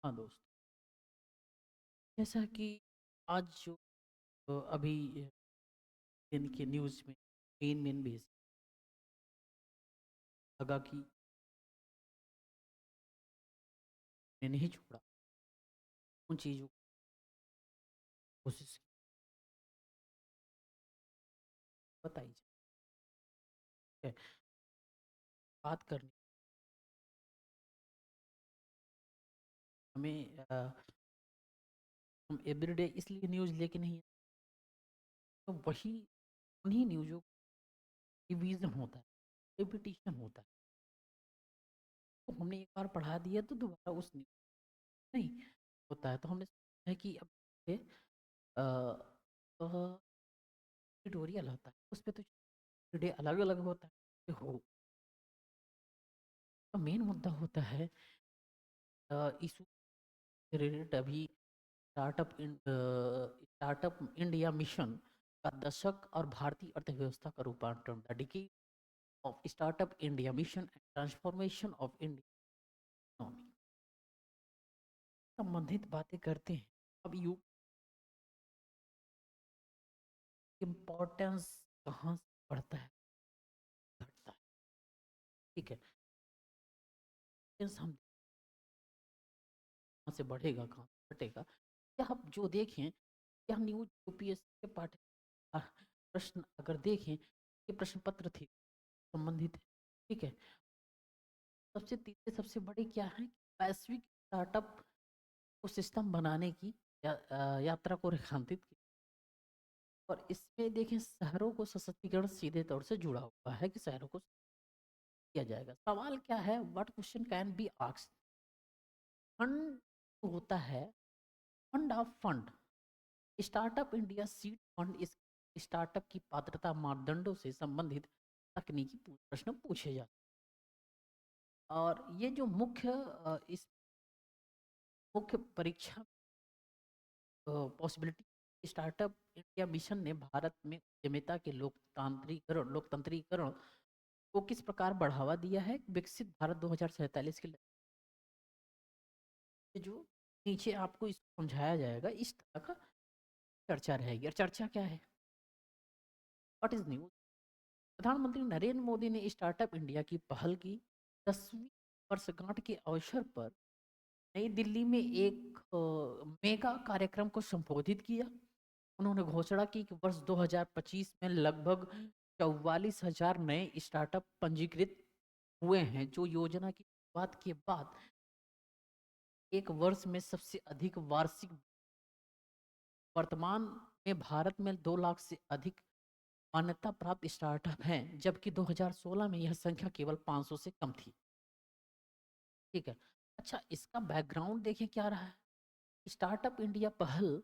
हाँ दोस्त, जैसा कि आज जो अभी दिन के न्यूज़ में मेन बेस लगा कि ने नहीं छोड़ा उन चीज़ों की कोशिश की बताई जाए बात करनी हमें हम एवरीडे इसलिए न्यूज़ लेके नहीं तो वही उन्हीं न्यूज़ों रिवीजन होता है, रिपीटिशन होता है। तो हमने एक बार पढ़ा दिया तो दोबारा उस न्यूज़ नहीं होता है, तो हमने सोचा है कि अब ये, एडिटोरियल होता है उस पे तो डे अलग अलग होता है हो। तो मेन मुद्दा होता है इशू रिलेटेड अभी स्टार्टअप इंडिया मिशन का दशक और भारतीय अर्थव्यवस्था का रूपांतरण, the decade of startup India mission and transformation of India economy, संबंधित बातें करते हैं। अब यू इम्पोर्टेंस कहाँ से बढ़ता है घटता है, ठीक है। Importance हम कहाँ से बढ़ेगा कहाँ से घटेगा, या आप जो देखें या न्यूज यूपीएससी के पाठ प्रश्न अगर देखें ये प्रश्न पत्र थे संबंधित है, ठीक है। सबसे तीसरे सबसे बड़े क्या है, वैश्विक स्टार्टअप को सिस्टम बनाने की यात्रा को रेखांकित की। और इसमें देखें शहरों को सशक्तिकरण सीधे तौर से जुड़ा हुआ है कि शहरों को किया जाएगा। सवाल क्या है, what question can be asked, fund होता है, fund of fund, startup India seed fund इस स्टार्टअप की पात्रता मापदंडों से संबंधित तकनीकी प्रश्न पूछे जाते हैं। और ये जो इस मुख्य परीक्षा पॉसिबिलिटी स्टार्टअप इंडिया मिशन ने भारत में उद्यमिता के लोकतंत्रीकरण को किस प्रकार बढ़ावा दिया है, विकसित भारत 2047 के लिए जो नीचे आपको इसको समझाया जाएगा, इस तरह का चर्चा रहेगी। और चर्चा क्या है, व्हाट इज न्यूज। प्रधानमंत्री नरेंद्र मोदी ने स्टार्टअप इंडिया की पहल की 10वीं वर्षगांठ के अवसर पर नई दिल्ली में एक मेगा कार्यक्रम को संबोधित किया। उन्होंने घोषणा की कि वर्ष 2025 में लगभग 44,000 नए स्टार्टअप पंजीकृत हुए हैं, जो योजना की शुरुआत के बाद एक वर्ष में सबसे अधिक वार्षिक। वर्तमान में भारत में 2 लाख से अधिक मान्यता प्राप्त स्टार्टअप हैं, जबकि 2016 में यह संख्या केवल 500 से कम थी, ठीक है। अच्छा, इसका बैकग्राउंड देखें क्या रहा है। स्टार्टअप इंडिया पहल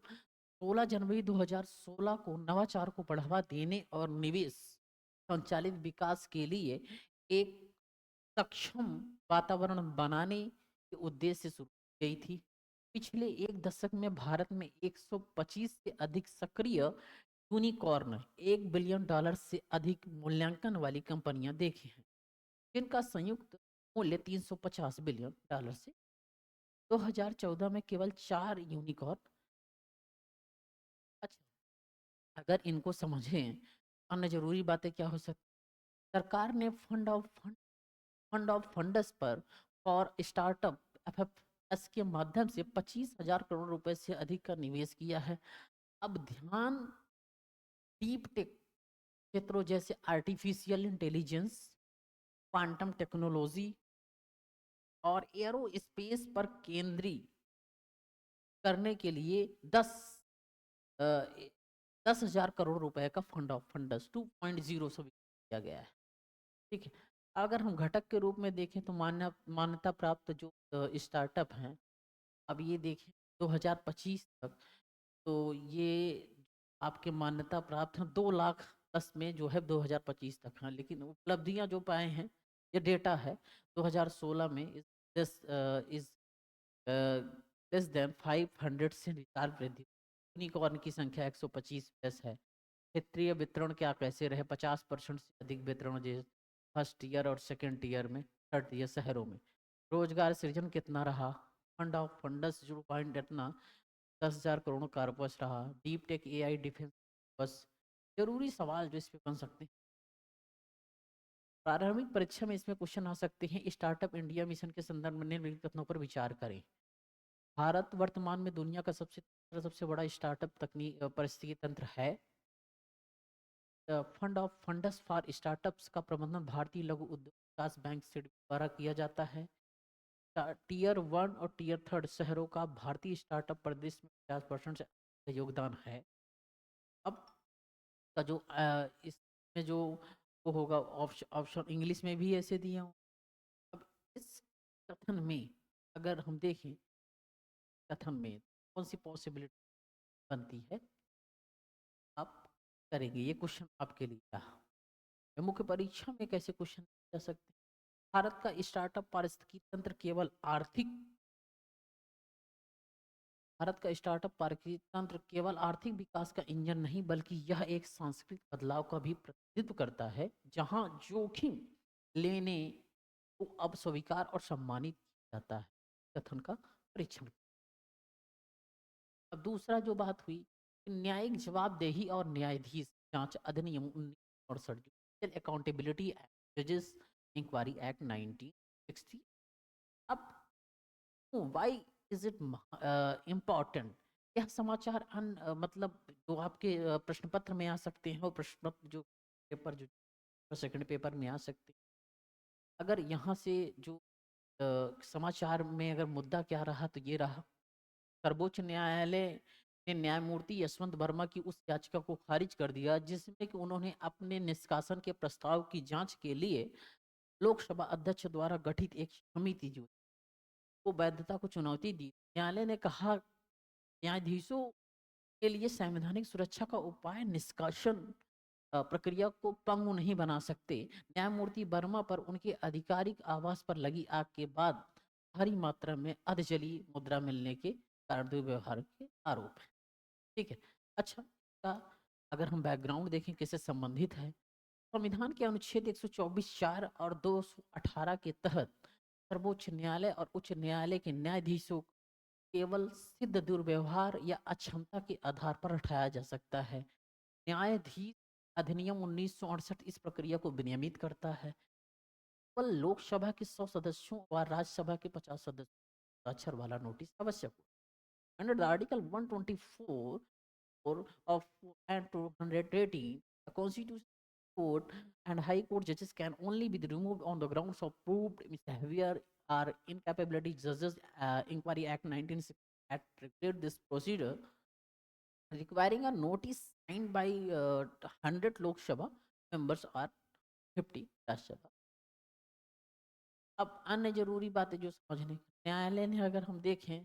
16 जनवरी 2016 को नवाचार को बढ़ावा देने और निवेश संचालित विकास के लिए एक सक्षम वातावरण बनाने के उद्देश्य से शुरू की गई थी। पिछले एक दशक में भारत में 125 से अधिक सक्रिय यूनिकॉर्न, $1 बिलियन से अधिक मूल्यांकन वाली कंपनियां देखी हैं, जिनका संयुक्त मूल्य $350 बिलियन से 2014 में केवल 4 यूनिकॉर्न। अच्छा, अगर इनको समझें, अन्य जरूरी बातें क्या हो सकती। सरकार ने फंड ऑफ फंडस पर फॉर स्टार्टअप एफएफएस के माध्यम से 25,000 करोड़ रुपए से अधिक का निवेश किया है। अब ध्यान डीप टेक क्षेत्रों जैसे आर्टिफिशियल इंटेलिजेंस, क्वांटम टेक्नोलॉजी और एरो स्पेस पर केंद्रित करने के लिए 10,000 करोड़ रुपए का फंड ऑफ फंडस 2.0 से किया गया है, ठीक है। अगर हम घटक के रूप में देखें तो मान्यता प्राप्त जो स्टार्टअप हैं, अब ये देखें 2025 तक, तो ये आपके मान्यता प्राप्त हैं 2 लाख 10 में जो है 2025 तक हैं, लेकिन उपलब्धियां जो पाए हैं, ये डेटा है 2016 में इस लेस देन 500 से रिकॉर्ड वृद्धि। यूनिकॉर्न की संख्या 125 प्लस है। क्षेत्रीय वितरण क्या कैसे रहे, 50% से अधिक वितरण जो फर्स्ट ईयर और सेकेंड ईयर में, थर्ड ईयर शहरों में। रोजगार सृजन कितना रहा, fund of funds 0.8 10,000 crore corpus रहा। डीप टेक एआई डिफेंस बस जरूरी सवाल जो इस पे बन सकते हैं। प्रारंभिक परीक्षा में इसमें क्वेश्चन आ सकते हैं। स्टार्टअप इंडिया मिशन के संदर्भ में निम्नलिखित कथनों पर विचार करें। भारत वर्तमान में दुनिया का सबसे सबसे बड़ा स्टार्टअप तकनीक परिस्थिति तंत्र है। Fund of funds for startups का प्रबंधन भारतीय लघु उद्योग विकास बैंक से द्वारा किया जाता है। टीयर 1 और टीयर 3 शहरों का भारतीय स्टार्टअप प्रदेश में 50% से अधिक योगदान है। अब का जो इसमें जो वो होगा ऑप्शन इंग्लिश में भी ऐसे दिया हूँ। अब इस कथन में अगर हम देखें कथन में कौन सी पॉसिबिलिटी बनती है आप करेंगे, ये क्वेश्चन आपके लिए था। मुख्य परीक्षा में कैसे क्वेश्चन जा सकते हैं। भारत का स्टार्टअप पारिस्थितिकी तंत्र केवल आर्थिक भारत का स्टार्टअप पारिस्थितिकी तंत्र केवल आर्थिक विकास का इंजन नहीं बल्कि यह एक सांस्कृतिक बदलाव का भी प्रतिनिधित्व करता है, जहां जोखिम लेने को अब स्वीकार और सम्मानित किया जाता है। कथन का परीक्षण। अब दूसरा जो बात हुई कि न्यायिक जवाबदेही और न्यायाधीश जांच अधिनियम 1968 अकाउंटेबिलिटी एक्ट जजेस इंक्वायरी एक्ट 1960। अब व्हाई इज इट इम्पोर्टेंट। यह समाचार मतलब जो आपके प्रश्न पत्र में आ सकते हैं और प्रश्न पत्र जो पेपर जो सेकंड पेपर में आ सकते हैं। अगर यहाँ से जो समाचार में अगर मुद्दा क्या रहा तो ये रहा। सर्वोच्च न्यायालय ने न्यायमूर्ति यशवंत वर्मा की उस याचिका को खारिज कर दिया जिसमें कि उन्होंने अपने निष्कासन के प्रस्ताव की जांच के लिए लोकसभा अध्यक्ष द्वारा गठित एक समिति जो को वैधता को चुनौती दी। न्यायालय ने कहा न्यायाधीशों के लिए संवैधानिक सुरक्षा का उपाय निष्कासन प्रक्रिया को पंगु नहीं बना सकते। न्यायमूर्ति वर्मा पर उनके आधिकारिक आवास पर लगी आग के बाद भारी मात्रा में अर्धजली मुद्रा मिलने के कारण दुर्व्यवहार के आरोप है। ठीक है। अच्छा, अगर हम बैकग्राउंड देखें किससे संबंधित है। संविधान के अनुच्छेद 124(4) और 218 के तहत सर्वोच्च न्यायालय और उच्च न्यायालय के न्यायाधीशों केवल सिद्ध दुर्व्यवहार या अक्षमता के आधार पर हटाया जा सकता है। न्यायाधीश अधिनियम 1968 इस प्रक्रिया को विनियमित करता है। केवल लोकसभा के 100 सदस्यों व राज्यसभा के 50 सदस्यों अक्षर वाला नोटिस आवश्यक हो। Under the article 124 of and 218, the Constitution Court and High Court judges can only be removed on the grounds of proved misbehavior or incapability. Judges Inquiry Act 1960 Act regulate this procedure, requiring a notice signed by 100 Lok Sabha members or 50 Rajya Sabha। अब अन्य जरूरी बातें जो समझने न्यायालय ने अगर हम देखें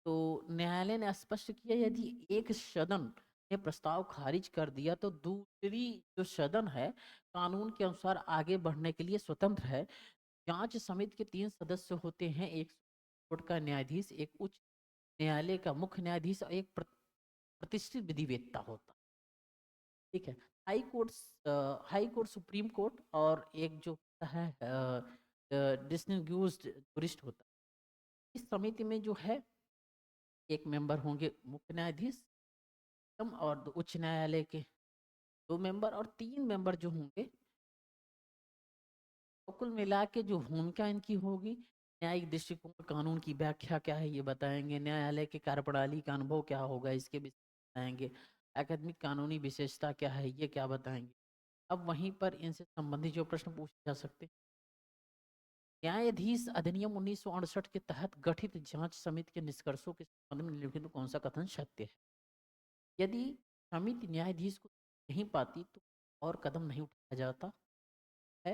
तो न्यायालय ने स्पष्ट किया यदि एक सदन ने प्रस्ताव खारिज कर दिया तो दूसरी जो सदन है कानून के अनुसार आगे बढ़ने के लिए स्वतंत्र है। जांच समिति के 3 सदस्य होते हैं, एक कोर्ट का न्यायाधीश, एक उच्च न्यायालय का मुख्य न्यायाधीश और एक प्रतिष्ठित विधिवेत्ता होता। ठीक है। हाई कोर्ट सुप्रीम कोर्ट और एक जो है डिस्टिंग्विश्ड जूरिस्ट होता। इस समिति में जो है एक मेंबर होंगे मुख्य न्यायाधीश और उच्च न्यायालय के 2 मेंबर और 3 मेंबर जो होंगे। तो कुल मिला के जो भूमिका इनकी होगी न्यायिक दृष्टिकोण कानून की व्याख्या क्या है ये बताएंगे, न्यायालय के कार्यप्रणाली का अनुभव क्या होगा इसके विषय बताएंगे, अकादमिक कानूनी विशेषता क्या है ये क्या बताएंगे। अब वहीं पर इनसे संबंधित जो प्रश्न पूछे जा सकते हैं। न्यायाधीश अधिनियम 1968 के तहत गठित जांच समिति के निष्कर्षों के संबंध में निम्नलिखित में कौन सा कथन सत्य है। यदि समिति न्यायाधीश को नहीं पाती तो और कदम नहीं उठाया जाता है।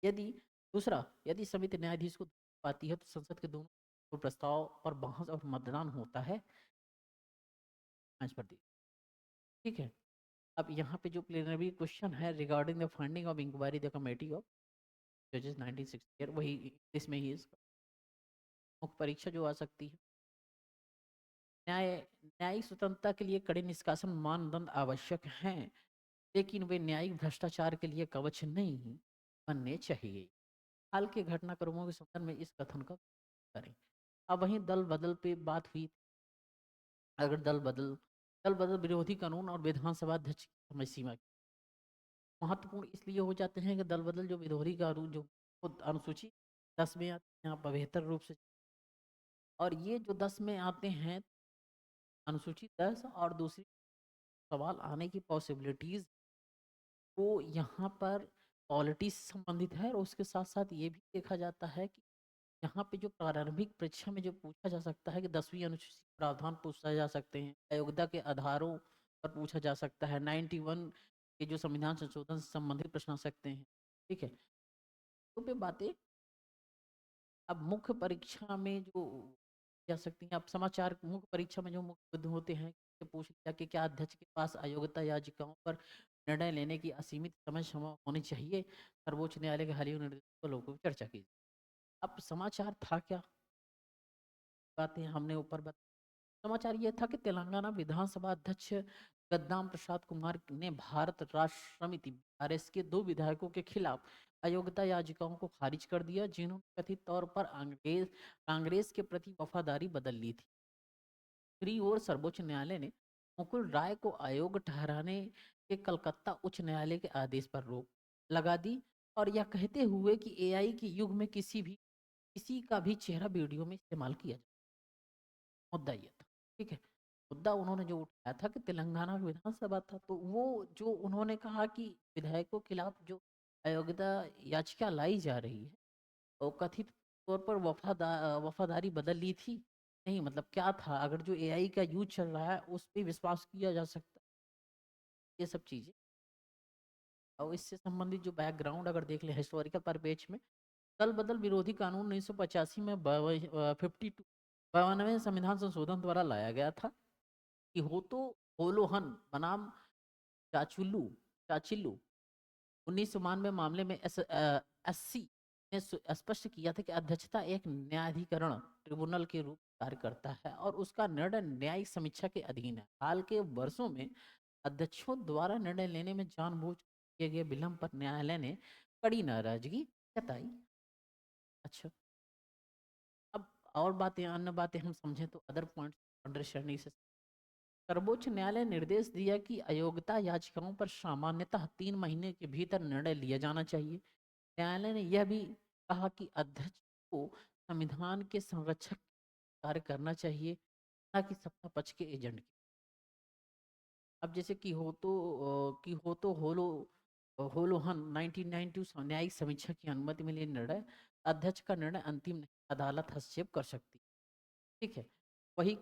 यदि दूसरा यदि समिति न्यायाधीश को पाती है तो संसद के दोनों प्रस्ताव और बहस और मतदान होता है। ठीक है। अब यहाँ पे जो प्लेनरी क्वेश्चन है regarding the funding of inquiry the committee of जजेस 1960 वही इसमें ही इसका मुख्य परीक्षा जो आ सकती है। न्यायिक स्वतंत्रता के लिए कड़े निष्कासन मानदंड आवश्यक हैं, लेकिन वे न्यायिक भ्रष्टाचार के लिए कवच नहीं बनने चाहिए। हाल के घटनाक्रमों के संदर्भ में इस कथन का करें। अब वहीं दल बदल पे बात हुई। अगर दल बदल विरोधी कानून और विधानसभा अध्यक्ष की समय सीमा महत्वपूर्ण इसलिए हो जाते हैं कि दल बदल जो विरोधी कानून जो खुद अनुसूची 10 में आते हैं, यहाँ पर बेहतर रूप से, और ये जो 10 में आते हैं अनुसूची 10 और दूसरी सवाल आने की पॉसिबिलिटीज वो यहाँ पर पॉलिटिक्स से संबंधित है। और उसके साथ साथ ये भी देखा जाता है कि यहाँ पे जो प्रारंभिक परीक्षा में जो पूछा जा सकता है कि 10वीं अनुसूची प्रावधान पूछा जा सकते हैं, अयोग्यता के आधारों पर पूछा जा सकता है, 91 के जो संविधान संशोधन से संबंधित प्रश्न आ सकते हैं। ठीक है, तो पे बातें अब मुख्य परीक्षा में जो जा सकती हैं। अब समाचार मुख्य परीक्षा में जो मुख्य मुद्दे होते हैं कि पूछ लिया कि क्या अध्यक्ष के पास अयोग्यता याचिकाओं पर निर्णय लेने की असीमित समय सीमा होनी चाहिए, सर्वोच्च न्यायालय के हालिया निर्देशों पर लोगों की चर्चा की। अब समाचार था क्या, बातें हमने ऊपर बता। समाचार ये था कि तेलंगाना विधानसभा अध्यक्ष गद्दाम प्रसाद कुमार ने भारत राष्ट्र समिति आरएस के 2 विधायकों के खिलाफ अयोग्यता याचिकाओं को खारिज कर दिया, जिन्होंने कथित तौर पर कांग्रेस के प्रति वफादारी बदल ली थी। दूसरी ओर सर्वोच्च न्यायालय ने मुकुल राय को अयोग्य ठहराने के कलकत्ता उच्च न्यायालय के आदेश पर रोक लगा दी, और यह कहते हुए कि एआई के युग में किसी का भी चेहरा वीडियो में इस्तेमाल किया जाए। मुद्दा ये था। ठीक है, मुद्दा उन्होंने जो उठाया था कि तेलंगाना विधानसभा था, तो वो जो उन्होंने कहा कि विधायकों के खिलाफ जो अयोग्यता याचिका लाई जा रही है, वो कथित तौर पर वफादारी बदल ली थी। नहीं, मतलब क्या था, अगर जो एआई का यूज चल रहा है उस पर विश्वास किया जा सकता है, ये सब चीजें। और इससे संबंधित जो बैकग्राउंड अगर देख ले हिस्टोरिकल परिपेक्ष में, दल बदल विरोधी कानून 1985 में 52 92 संविधान संशोधन द्वारा लाया गया था कि हो तो होलोहन बनाम चाचुल्लू चाचिल्लू 1992 मामले में एससी ने स्पष्ट किया था कि अध्यक्षता एक न्यायाधिकरण ट्रिब्यूनल के रूप में कार्य करता है और उसका निर्णय न्यायिक समीक्षा के अधीन है। हाल के वर्षों में अध्यक्षों द्वारा निर्णय लेने में जानबूझ किए गए विलंब पर न्यायालय ने कड़ी नाराजगी जताई। अच्छा, अब और बातें, अन्य बातें हम समझें तो अदर पॉइंट अंडरस्टैंडिंग से सर्वोच्च न्यायालय ने निर्देश दिया कि अयोग्यता याचिकाओं पर सामान्यतः 3 महीने के भीतर निर्णय लिया जाना चाहिए। न्यायालय ने यह भी कहा कि अध्यक्ष को संविधान के संरक्षक कार्य करना चाहिए, न कि सत्ता पक्ष के एजेंट के। अब जैसे कि हो तो होलोहन 1992 न्यायिक समीक्षा की अनुमति मिली निर्णय, अध्यक्ष का निर्णय अंतिम नहीं, अदालत हस्तक्षेप कर सकती। ठीक है, वही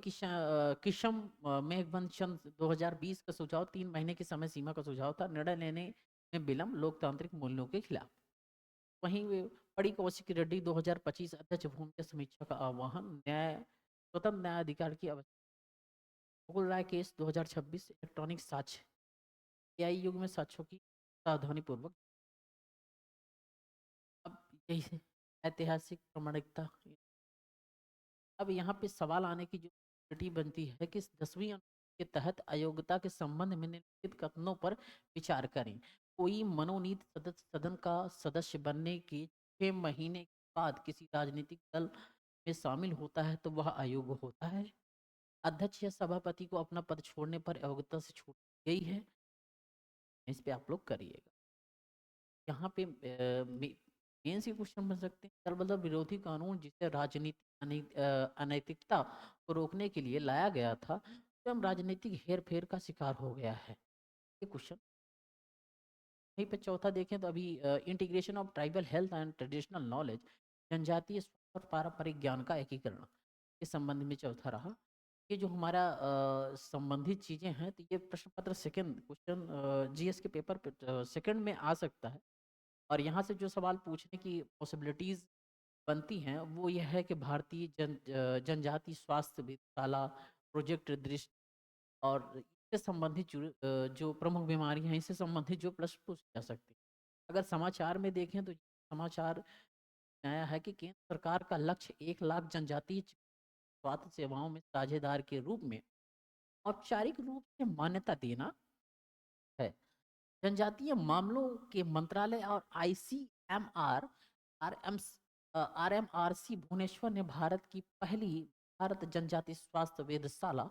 किशम मेघबंद चंद 2020 का सुझाव 3 महीने की समय सीमा का सुझाव था, निर्णय लेने में विलंब लोकतांत्रिक मूल्यों के खिलाफ। वहीं बड़ी कौशिक रेड्डी 2025 अध्यक्ष भूमि समीक्षा का आह्वान, स्वतंत्र न्यायाधिकार की आवश्यकता। मुकुल राय केस 2026 इलेक्ट्रॉनिक साक्ष्य, एआई युग में साक्ष्यों की सावधानी पूर्वक। अब यही से ऐतिहासिक प्रमाणिकता। अब यहाँ पे सवाल आने की जो स्थिति बनती है कि 10वीं अनुसूची के तहत अयोग्यता के संबंध में निम्नलिखित कथनों पर विचार करें। कोई मनोनीत सदन का सदस्य बनने के 6 महीने के बाद किसी राजनीतिक दल में शामिल होता है तो वह अयोग्य होता है। अध्यक्ष या सभापति को अपना पद छोड़ने पर अयोग्यता से छूट गई है। इस पे आप लोग करिएगा। यहाँ पे मेन से क्वेश्चन बन सकते हैं, दल बदल विरोधी कानून जिसे राजनीतिक अनैतिकता को रोकने के लिए लाया गया था, स्वयं राजनीतिक हेर फेर का शिकार हो गया है। ये क्वेश्चन यहीं पे चौथा देखें तो अभी integration of tribal health and traditional knowledge, जनजातीय स्वास्थ्य और पारंपरिक ज्ञान का एकीकरण, इस संबंध में चौथा रहा। ये जो हमारा संबंधित चीजें हैं, तो ये प्रश्न पत्र सेकंड क्वेश्चन जीएस के पेपर सेकंड में आ सकता है। और यहाँ से जो सवाल पूछने की पॉसिबिलिटीज बनती हैं वो यह है कि भारतीय जनजाति स्वास्थ्य वेधशाला प्रोजेक्ट दृष्टि और इससे संबंधित जो प्रमुख बीमारियां हैं, इससे संबंधित जो प्रश्न पूछे जा सकते हैं। अगर समाचार में देखें तो समाचार आया है कि केंद्र सरकार का लक्ष्य 1 लाख जनजातीय स्वास्थ्य सेवाओं में साझेदार के रूप में औपचारिक रूप से मान्यता देना है। जनजातीय मामलों के मंत्रालय और आईसीएमआर आरएम RMRC भुवनेश्वर ने भारत की पहली भारत जनजाति स्वास्थ्य वेधशाला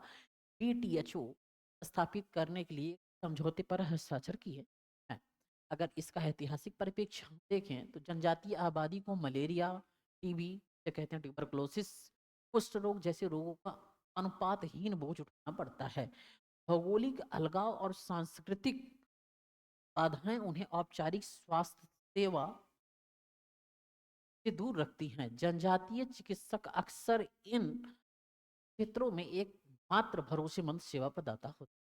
BTHO स्थापित करने के लिए समझौते पर हस्ताक्षर किए हैं। अगर इसका ऐतिहासिक परिप्रेक्ष्य हम देखें तो जनजातीय आबादी को मलेरिया, टीबी, जो कहते हैं ट्यूबरकुलोसिस, कुष्ठ रोग जैसे रोगों का अनुपातहीन बोझ उठाना पड़ता है। भौगोलिक अलगाव और सांस्कृतिक बाधाएं उन्हें औपचारिक स्वास्थ्य सेवा से दूर रखती हैं। जनजातीय चिकित्सक अक्सर इन क्षेत्रों में एक मात्र भरोसेमंद सेवा प्रदाता होते हैं।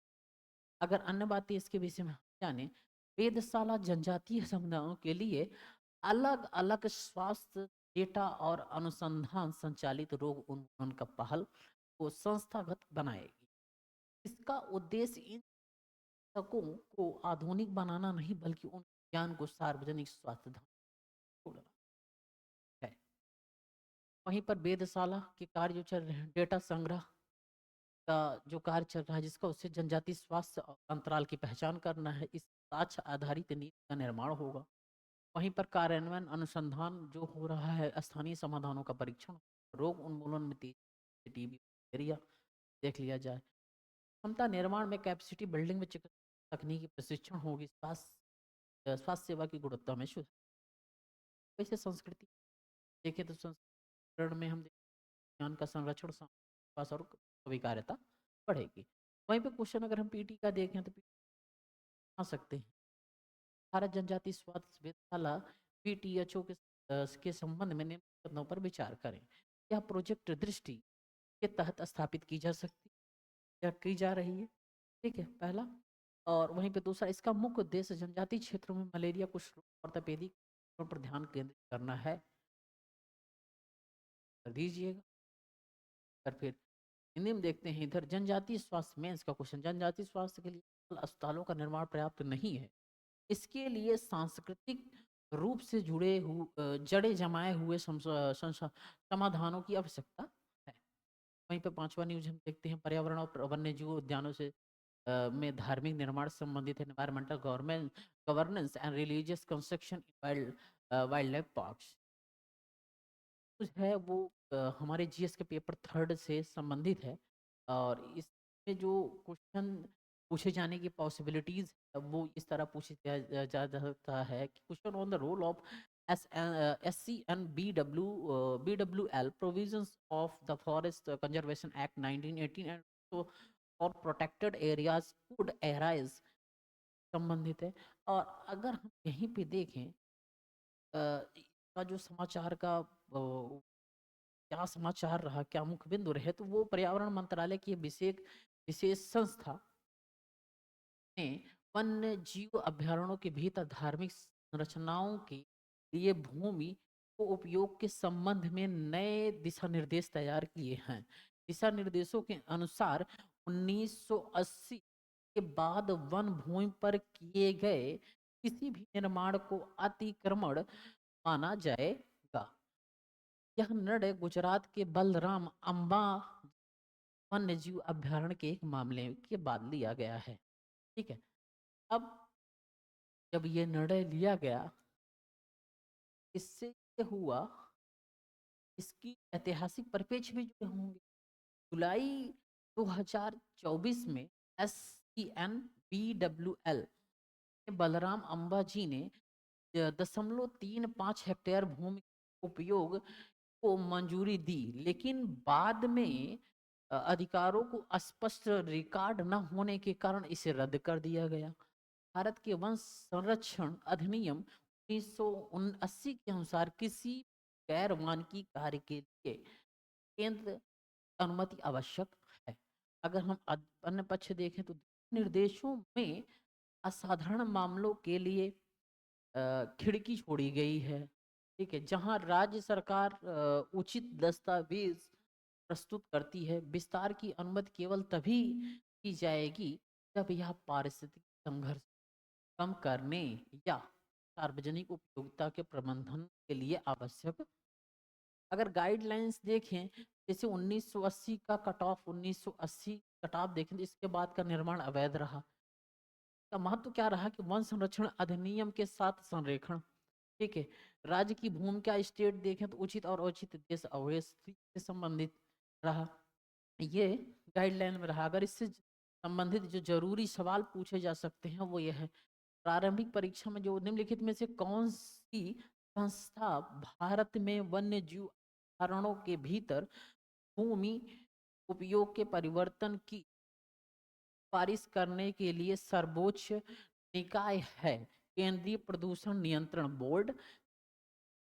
अगर अन्य बातें इसके विषय में हम जाने, वेधशाला जनजातीय समुदायों के लिए अलग अलग स्वास्थ्य डेटा और अनुसंधान संचालित रोग उन्मूलन का पहल को संस्थागत बनाएगी। इसका उद्देश्य इन तकों को आधुनिक बनाना नहीं बल्कि उन ज्ञान को सार्वजनिक स्वास्थ्य जोड़ना है। वहीं पर वेधशाला के कार्य जो चल रहे हैं, डेटा संग्रह का जो कार्य चल रहा है, जिसका उससे जनजाति स्वास्थ्य अंतराल की पहचान करना है, इस साक्ष्य आधारित नीति का निर्माण होगा। वहीं पर कार्यान्वयन अनुसंधान जो हो रहा है, स्थानीय समाधानों का परीक्षण, रोग उन्मूलन में तेजी, टीबी, मलेरिया देख लिया जाए। क्षमता निर्माण में कैपेसिटी बिल्डिंग में चिकित्सा तकनीकी प्रशिक्षण होगी, स्वास्थ्य सेवा की गुणवत्ता में सुधार। वैसे संस्कृति देखें तो संस्करण में हम ज्ञान का संरक्षण, विश्वास और स्वीकार्यता बढ़ेगी। वहीं पे क्वेश्चन अगर हम पीटी का देखें तो आ सकते हैं, भारत जनजाति स्वास्थ्य वेधशाला BTHO के संबंध में निम्न कदमों पर विचार करें। यह प्रोजेक्ट दृष्टि के तहत स्थापित की जा सकती या की जा रही है, ठीक है, पहला। और वहीं पे दूसरा, इसका मुख्य उद्देश्य जनजातीय क्षेत्रों में मलेरिया, कुष्ठ रोग, ऑर्थोपेडिक पर ध्यान केंद्रित करना है। कर दीजिएगा। और फिर हिंदी में देखते हैं इधर, जनजातीय स्वास्थ्य मेंस का क्वेश्चन, जनजातीय स्वास्थ्य के लिए अस्पतालों का निर्माण पर्याप्त नहीं है। इसके लिए सांस्कृतिक रूप से जड़े जमाए हुए समाधानों की आवश्यकता है। वहीं पे पांचवा न्यूज हम देखते हैं, पर्यावरण और वन्य जीव उद्यानों से में धार्मिक निर्माण संबंधित है, environmental governance and religious construction wild life parks है वो हमारे जीएस के पेपर 3 से संबंधित है। और इसमें जो क्वेश्चन पूछे जाने की पॉसिबिलिटीज वो इस तरह पूछे जा सकता है कि question on the role of SC and BWL provisions of the Forest Conservation Act 1918 and so for protected areas could arise संबंधित है। और अगर हम यहीं पे देखें का जो समाचार का क्या समाचार रहा, क्या मुख्य बिंदु रहे, तो वो पर्यावरण मंत्रालय की विशेष विशेष संस्था ने वन्य जीव अभ्यारण्यों के भीतर धार्मिक संरचनाओं के लिए भूमि को उपयोग के संबंध में नए दिशा निर्देश तैयार किए हैं। दिशा निर्देशों के अनुसार 1980 के बाद वन भूमि पर किए गए किसी भी निर्माण को अतिक्रमण माना जाएगा। यह निर्णय गुजरात के बलराम अंबा वन्य जीव अभ्यारण्य के एक मामले के बाद लिया गया है, ठीक है। अब जब ये निर्णय लिया गया, इससे ये हुआ, इसकी ऐतिहासिक परिप्रेक्ष्य भी जुड़े होंगे। जुलाई 2024 में SCN-BWL बलराम अंबा जी ने 0.35 हेक्टेयर भूमि उपयोग को मंजूरी दी, लेकिन बाद में अधिकारों को स्पष्ट रिकॉर्ड न होने के कारण इसे रद्द कर दिया गया। भारत के वन संरक्षण अधिनियम 1979 के अनुसार किसी गैर वानिकी कार्य के लिए केंद्र अनुमति आवश्यक है। अगर हम अन्य पक्ष देखें तो निर्देशों में असाधारण मामलों के लिए खिड़की छोड़ी गई है, ठीक है, जहां राज्य सरकार उचित दस्तावेज प्रस्तुत करती है। विस्तार की अनुमति केवल तभी की जाएगी जब यह पारिस्थितिक संघर्ष कम करने या सार्वजनिक उपयोगिता के प्रबंधन के लिए आवश्यक। अगर गाइडलाइंस देखें, जैसे 1980 का कट ऑफ, 1980 कट ऑफ देखें तो इसके बाद का निर्माण अवैध रहा। का महत्व क्या रहा कि वन संरक्षण अधिनियम के साथ संरेखण, ठीक है। राज्य की भूमिका स्टेट देखें तो उचित और औचित्य देश अवयव से संबंधित रहा, ये गाइडलाइन में रहा। अगर इससे संबंधित जो जरूरी सवाल पूछे जा सकते हैं वो ये है, प्रारंभिक परीक्षा में जो निम्नलिखित में से कौन सी संस्था भारत में वन्य जीव अभयारण्यों के भीतर भूमि उपयोग के परिवर्तन की सिफारिश करने के लिए सर्वोच्च निकाय है? केंद्रीय प्रदूषण नियंत्रण बोर्ड,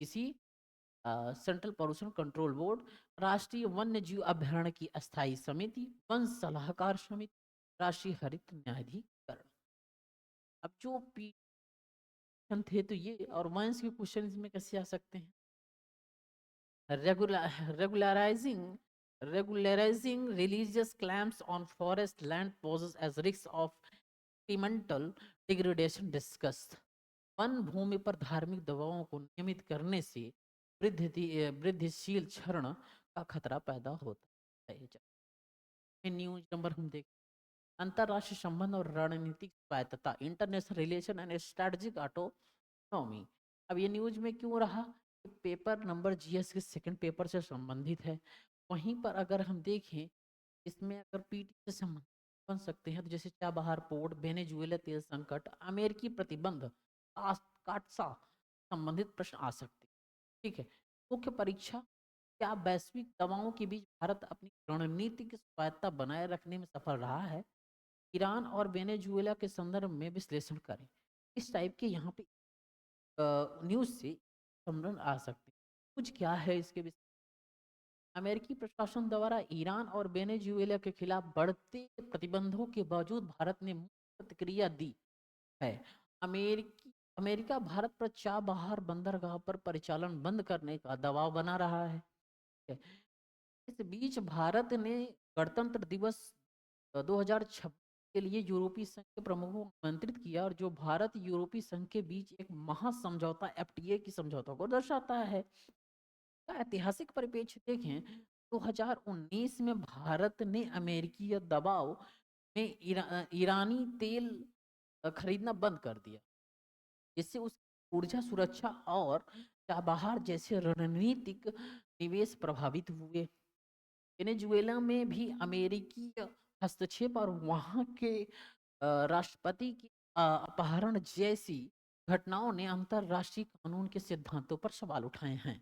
किसी सेंट्रल पॉल्यूशन कंट्रोल बोर्ड, राष्ट्रीय वन्य जीव अभ्यारण्य की अस्थायी समिति, वन सलाहकार समिति, राष्ट्रीय हरित न्यायाधिकरण। अब जो पीएम थे तो ये और वंश के क्वेश्चन इसमें कैसे आ सकते हैं? regularizing religious claims on forest land poses as risk of environmental degradation discussed। वन भूमि पर धार्मिक दबावों को नियमित करने से वृद्धिशील क्षरण का खतरा पैदा होता है। न्यूज नंबर हम देख, अंतरराष्ट्रीय संबंध और रणनीतिक स्वायत्तता, international relation and strategic autonomy. अब ये न्यूज में क्यों रहा? पेपर नंबर जीएस के सेकंड पेपर से संबंधित है। वहीं पर अगर हम देखें इसमें अगर पीटी से संबंधित बन सकते हैं तो जैसे चाबहार पोर्ट, वेनेजुएला तेल संकट, अमेरिकी प्रतिबंध, काटसा संबंधित प्रश्न आ सकते हैं। ठीक है। मुख्य परीक्षा, क्या वैश्विक दबावों के बीच भारत अपनी रणनीतिक स्वायत्तता बनाए रखने में सफल रहा है? ईरान और वेनेजुएला के संदर्भ में विश्लेषण करें। इस टाइप के यहाँ पे न्यूज से समझ आ सकते हैं। कुछ क्या है इसके विषय? अमेरिकी प्रशासन द्वारा ईरान और वेनेजुएला के खिलाफ बढ़ते प्रतिबंधों के बावजूद भारत ने प्रतिक्रिया दी है। अमेरिका भारत पर चाबहार बंदरगाह पर परिचालन बंद करने का दबाव बना रहा है। इस बीच भारत ने गणतंत्र दिवस 2026 के लिए यूरोपीय संघ के प्रमुखों को आमंत्रित किया, और जो भारत यूरोपीय संघ के बीच एक महासमझौता एफटीए की समझौता को दर्शाता है। ऐतिहासिक परिप्रेक्ष्य देखें, 2019 में भारत ने अमेरिकी दबाव में ईरानी तेल खरीदना बंद कर दिया, जिससे उस ऊर्जा सुरक्षा और चाबहार जैसे रणनीतिक निवेश प्रभावित हुए। वेनेजुएला में भी अमेरिकी हस्तक्षेप और वहां के राष्ट्रपति की अपहरण जैसी घटनाओं ने अंतरराष्ट्रीय कानून के सिद्धांतों पर सवाल उठाए हैं।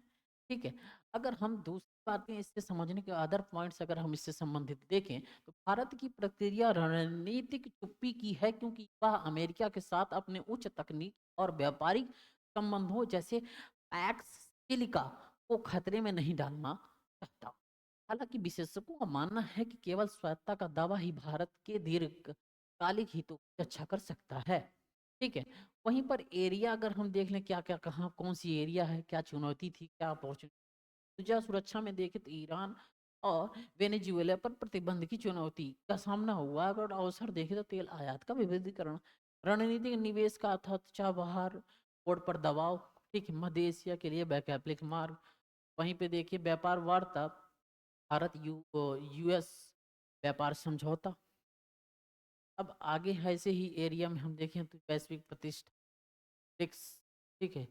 ठीक है। अगर हम दूसरी बातें इससे समझने के अदर पॉइंट्स अगर हम इससे संबंधित देखें तो भारत की प्रतिक्रिया रणनीतिक चुप्पी की है, क्योंकि वह अमेरिका के साथ अपने उच्च तकनीक और व्यापारिक संबंधों जैसे पैक्स सिलिका को खतरे में नहीं डालना चाहता। हालांकि विशेषज्ञों का मानना है कि केवल स्वायत्तता का दावा ही भारत के दीर्घकालिक हितों की रक्षा कर सकता है। ठीक है। वहीं पर एरिया अगर हम देख लें क्या क्या कहाँ कौन सी एरिया है, क्या चुनौती थी, क्या अपॉर्चुनिटी। ऊर्जा सुरक्षा में देखें तो ईरान और वेनेजुएला पर प्रतिबंध की चुनौती का सामना हुआ। अगर अवसर देखें तो तेल आयात का विविधीकरण, रणनीतिक निवेश का चाबहार पोर्ट पर दबाव, ठीक है, मध्य एशिया के लिए वैकल्पिक मार्ग। वहीं पे देखिए व्यापार वार्ता, भारत यूएस व्यापार समझौता। अब आगे है ऐसे ही एरिया में हम देखें तो वैश्विक प्रतिष्ठा, ठीक है।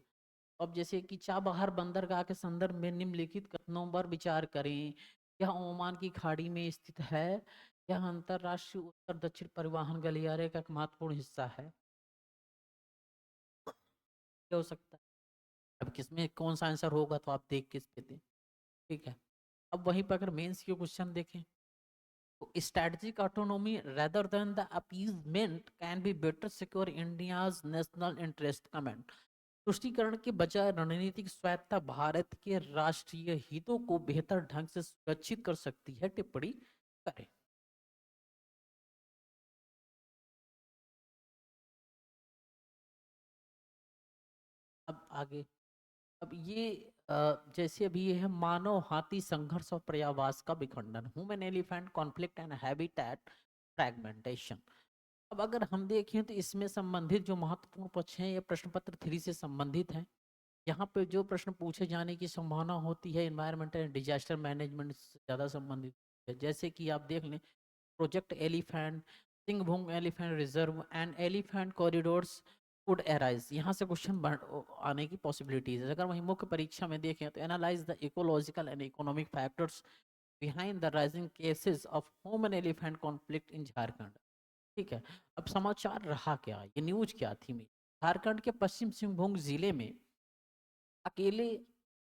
अब जैसे कि चाबहार बंदरगाह के संदर्भ में निम्नलिखित कथनों पर विचार करें। यह ओमान की खाड़ी में स्थित है। यह अंतरराष्ट्रीय उत्तर दक्षिण परिवहन गलियारे का एक महत्वपूर्ण हिस्सा है। क्या हो सकता है? अब किसमें कौन सा आंसर होगा तो आप देख के इस पे दें। ठीक है। अब वहीं पर अगर मेंस के क्वेश्चन देखें तो strategic autonomy rather than the appeasement can be better secure India's national interest। Comment, तुष्टीकरण के बजाय रणनीतिक स्वायत्तता भारत के राष्ट्रीय हितों को बेहतर ढंग से सुरक्षित कर सकती है। टिप्पणी करें। अब आगे, अब ये जैसे अभी ये है मानव हाथी संघर्ष और पर्यावास का विखंडन, human elephant conflict and habitat fragmentation. अब अगर हम देखें तो इसमें संबंधित जो महत्वपूर्ण पक्ष हैं ये प्रश्न पत्र 3 से संबंधित हैं। यहाँ पे जो प्रश्न पूछे जाने की संभावना होती है एनवायरमेंटल एंड डिजास्टर मैनेजमेंट से ज़्यादा संबंधित है। जैसे कि आप देख लें project elephant, Singhbhum elephant reserve and elephant corridors could arise, यहाँ से क्वेश्चन आने की पॉसिबिलिटीज है। अगर वहीं मुख्य परीक्षा में देखें तो analyse the ecological and economic factors behind the rising cases of human elephant conflict in Jharkhand. ठीक है, अब समाचार रहा क्या, ये न्यूज क्या थी में, झारखंड के पश्चिम सिंहभूम जिले में अकेले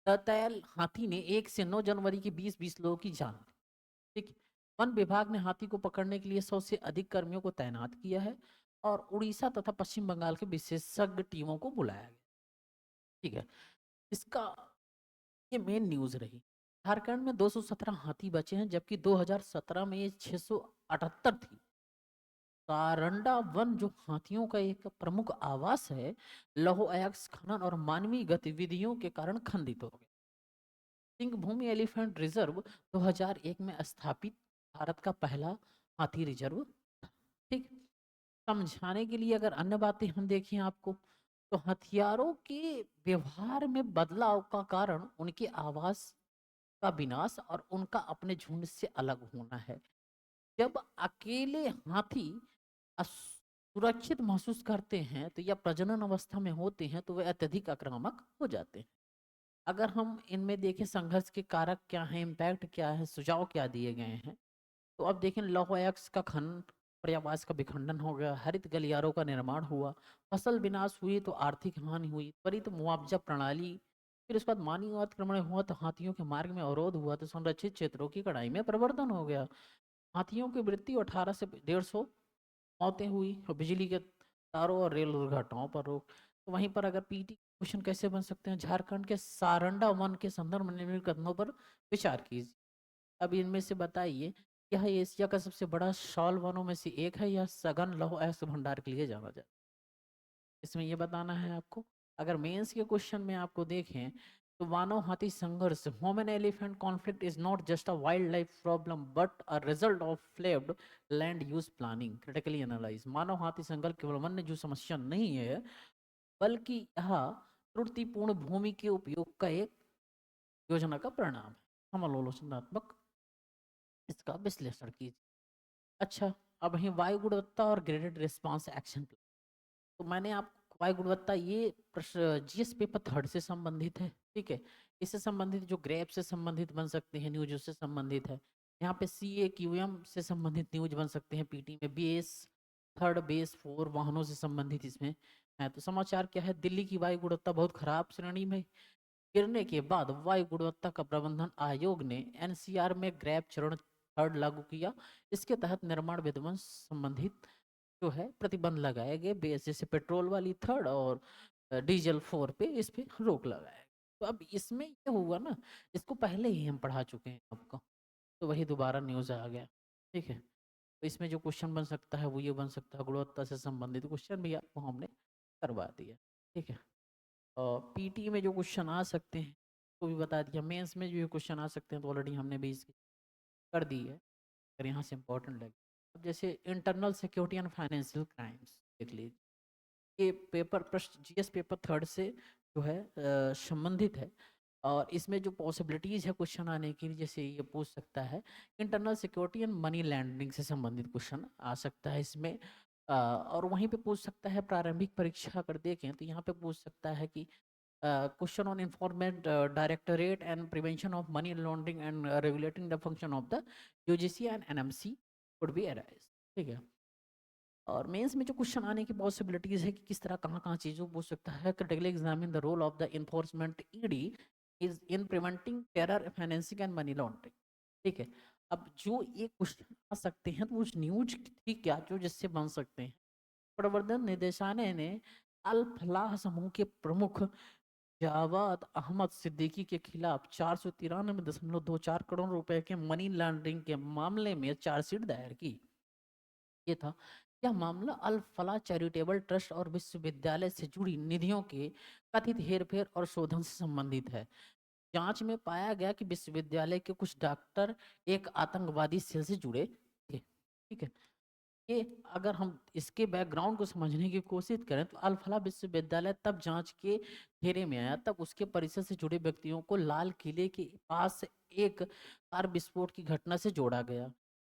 दंतैल हाथी ने 1 से 9 जनवरी की 20-20 लोगों की जान ली। ठीक है? वन विभाग ने हाथी को पकड़ने के लिए 100 से अधिक कर्मियों को तैनात किया है और उड़ीसा तथा पश्चिम बंगाल के विशेषज्ञ टीमों को बुलाया गया। ठीक है, इसका ये मेन न्यूज रही। झारखंड में 217 हाथी बचे हैं, जबकि 2017 में ये 678 थी। सारंडा वन जो हाथियों का एक प्रमुख आवास है, लौह अयस्क खनन और मानवीय गतिविधियों के कारण खंडित हो गया। सिंहभूमि एलिफेंट रिजर्व 2001 में स्थापित भारत का पहला हाथी रिजर्व। ठीक, समझाने के लिए अगर अन्य बातें हम देखें आपको, तो हथियारों के व्यवहार में बदलाव का कारण उनके आवास का विनाश और उनका अपने झुंड से अलग होना है। जब अकेले हाथी सुरक्षित महसूस करते हैं तो या प्रजनन अवस्था में होते हैं तो वे अत्यधिक आक्रामक हो जाते हैं। अगर हम इनमें देखें संघर्ष के कारक क्या हैं, इम्पैक्ट क्या है, सुझाव क्या दिए गए हैं, तो अब देखें लौह अयस्क का खनन, पर्यावरण का विखंडन हो गया, हरित गलियारों का निर्माण हुआ, फसल विनाश हुई तो आर्थिक हानि हुई, त्वरित मुआवजा प्रणाली, फिर उसके बाद मानवीय अतिक्रमण हुआ तो हाथियों के मार्ग में अवरोध हुआ तो संरक्षित क्षेत्रों की कड़ाई में परिवर्तन हो गया। हाथियों की मृत्यु 18 से 150 मौतें हुई और बिजली के तारों और रेल दुर्घटनाओं पर रोक। तो वहीं पर अगर पीटी क्वेश्चन कैसे बन सकते हैं, झारखंड के सारंडा वन के संदर्भ में निम्नलिखित कथनों पर विचार कीजिए। अब इनमें से बताइए, यह एशिया का सबसे बड़ा शॉल वनों में से एक है या सघन लौह अयस्क भंडार के लिए जाना जाता है, इसमें ये बताना है आपको। अगर मेंस के क्वेश्चन में आपको देखें तो मानव हाथी संघर्ष, human elephant conflict is not just a wild life problem but a result of flawed land use planning critically analyse. मानव हाथी संघर्ष केवल वन्य जीव समस्या नहीं है, बल्कि यह त्रुटिपूर्ण भूमि के उपयोग का एक योजना का परिणाम है। समालोचनात्मक इसका विश्लेषण कीजिए। अच्छा, अब है वायु गुणवत्ता और ग्रेडेड रिस्पांस एक्शन प्लान। तो मैंने आपको वायु गुणवत्ता ये प्रश्न जीएस पेपर 3 से संबंधित है। ठीक है, इससे संबंधित जो ग्रेप से संबंधित बन सकते हैं न्यूज, उससे संबंधित है। यहाँ पे CAQM से संबंधित न्यूज बन सकते हैं पीटी में, बेस 3 बेस 4 वाहनों से संबंधित इसमें है। तो समाचार क्या है, दिल्ली की वायु गुणवत्ता बहुत खराब श्रेणी में गिरने के बाद वायु गुणवत्ता का प्रबंधन आयोग ने एनसीआर में ग्रैप चरण 3 लागू किया। इसके तहत निर्माण विध्वंस संबंधित जो है प्रतिबंध लगाए गए, बेस जैसे पेट्रोल वाली 3 और डीजल 4 पे इस पे रोक लगाए। तो अब इसमें ये हुआ ना, इसको पहले ही हम पढ़ा चुके हैं आपको, तो वही दोबारा न्यूज आ गया। ठीक है, तो इसमें जो क्वेश्चन बन सकता है वो ये बन सकता है, गुणवत्ता से संबंधित क्वेश्चन भी आपको हमने करवा दिया। ठीक है, और पीटी में जो क्वेश्चन आ सकते हैं वो भी बता दिया, मेंस में जो क्वेश्चन आ सकते हैं तो ऑलरेडी हमने भी इसकी कर दी है, अगर यहाँ से इंपॉर्टेंट लगे। अब जैसे internal security and financial crimes देख लीजिए, ये पेपर प्रश्न जीएस पेपर 3 से जो है संबंधित है, और इसमें जो पॉसिबिलिटीज है क्वेश्चन आने की, जैसे ये पूछ सकता है इंटरनल सिक्योरिटी एंड मनी लैंडरिंग से संबंधित क्वेश्चन आ सकता है इसमें। और वहीं पे पूछ सकता है प्रारंभिक परीक्षा अगर देखें तो यहाँ पे पूछ सकता है कि question on enforcement directorate and prevention of money laundering and regulating the function of the UGC and NMC would be arise। ठीक है, और मेंस में जो क्वेश्चन आने की पॉसिबिलिटीज है कि किस तरह कहाँ चीजों को पूछ सकता है, critically examine the role of the enforcement ED is in preventing terror financing and money laundering. ठीक है, अब जो ये क्वेश्चन आ सकते हैं तो उस न्यूज थी क्या जो जिससे बन सकते हैं। प्रवर्तन निदेशालय ने अल फलाह समूह के प्रमुख जावाद अहमद सिद्दीकी के खिलाफ 493.24 करोड़ रुपए के मनी लॉन्ड्रिंग के मामले में चार्जशीट दायर की। ये था, यह मामला अल फलाह चैरिटेबल ट्रस्ट और विश्वविद्यालय से जुड़ी निधियों के कथित हेरफेर और शोधन से संबंधित है। जांच में पाया गया कि विश्वविद्यालय के कुछ डॉक्टर एक आतंकवादी सेल से जुड़े थे। ठीक है, ये अगर हम इसके बैकग्राउंड को समझने की कोशिश करें तो अल फलाह विश्वविद्यालय तब जांच के घेरे में आया, तब उसके परिसर से जुड़े व्यक्तियों को लाल किले के पास एक कार विस्फोट की घटना से जोड़ा गया।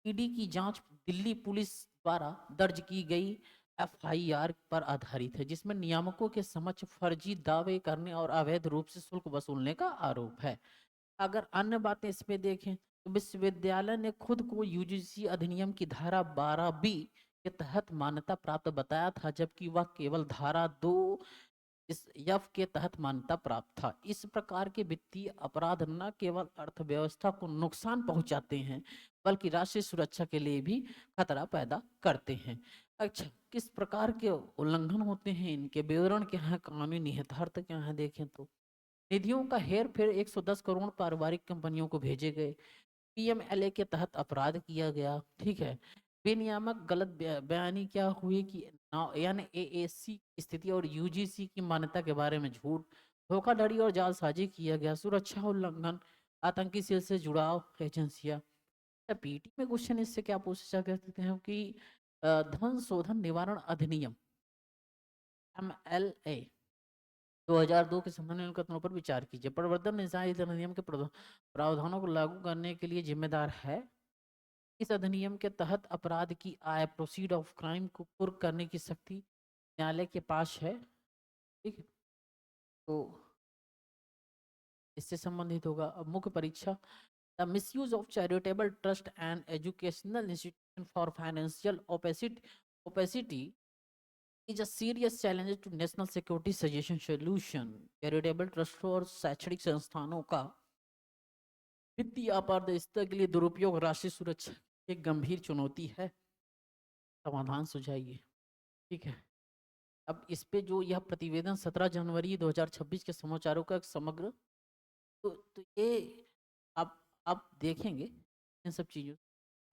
ईडी की जांच दिल्ली पुलिस द्वारा दर्ज की गई एफआईआर पर आधारित है, जिसमें नियामकों के समक्ष फर्जी दावे करने और अवैध रूप से शुल्क वसूलने का आरोप है। अगर अन्य बातें इसमें देखें तो विश्वविद्यालय ने खुद को यूजीसी अधिनियम की धारा 12B के तहत मान्यता प्राप्त बताया था, जबकि वह केवल धारा 2 इस यफ के तहत मान्यता प्राप्त था। इस प्रकार के वित्तीय अपराध न केवल अर्थव्यवस्था को नुकसान पहुंचाते हैं, बल्कि राष्ट्रीय सुरक्षा के लिए भी खतरा पैदा करते हैं। अच्छा, किस प्रकार के उल्लंघन होते हैं, इनके विवरण क्या है, कानूनी निहितार्थ क्या है, देखें तो निधियों का हेर फेर 110 करोड़ पारिवारिक कंपनियों को भेजे गए, पीएमएलए के तहत अपराध किया गया। ठीक है, विनियामक गलत बयानी क्या हुई कि यानी एएसी की स्थिति और यूजीसी की मान्यता के बारे में झूठ, धोखाधड़ी और जालसाजी किया गया, सुरक्षा उल्लंघन, आतंकी सेल से जुड़ाव एजेंसियां। पीटी में क्वेश्चन इससे क्या पूछा जा सकते हैं कि धन शोधन निवारण अधिनियम एमएलए 2002 के संबंध में कथनों पर विचार कीजिए। प्रवर्तन निशान इस अधिनियम के प्रावधानों को लागू करने के लिए जिम्मेदार है। इस अधिनियम के तहत अपराध की आय, प्रोसीड ऑफ क्राइम को कुर्क करने की शक्ति न्यायालय के पास है। ठीक है, तो इससे संबंधित होगा। अब मुख्य परीक्षा, the misuse of charitable trust and educational institution for financial opacity is a serious challenge to national security suggestion solution। चैरिटेबल ट्रस्टों और शैक्षणिक संस्थानों का वित्तीय अपारदर्शिता के लिए दुरुपयोग राष्ट्रीय सुरक्षा एक गंभीर चुनौती है, समाधान सुझाइए। ठीक है, अब इस पे जो यह प्रतिवेदन 17 जनवरी 2026 के समाचारों का एक समग्र, तो ये आप देखेंगे इन सब चीजों से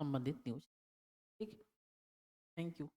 संबंधित न्यूज। ठीक है, थैंक यू।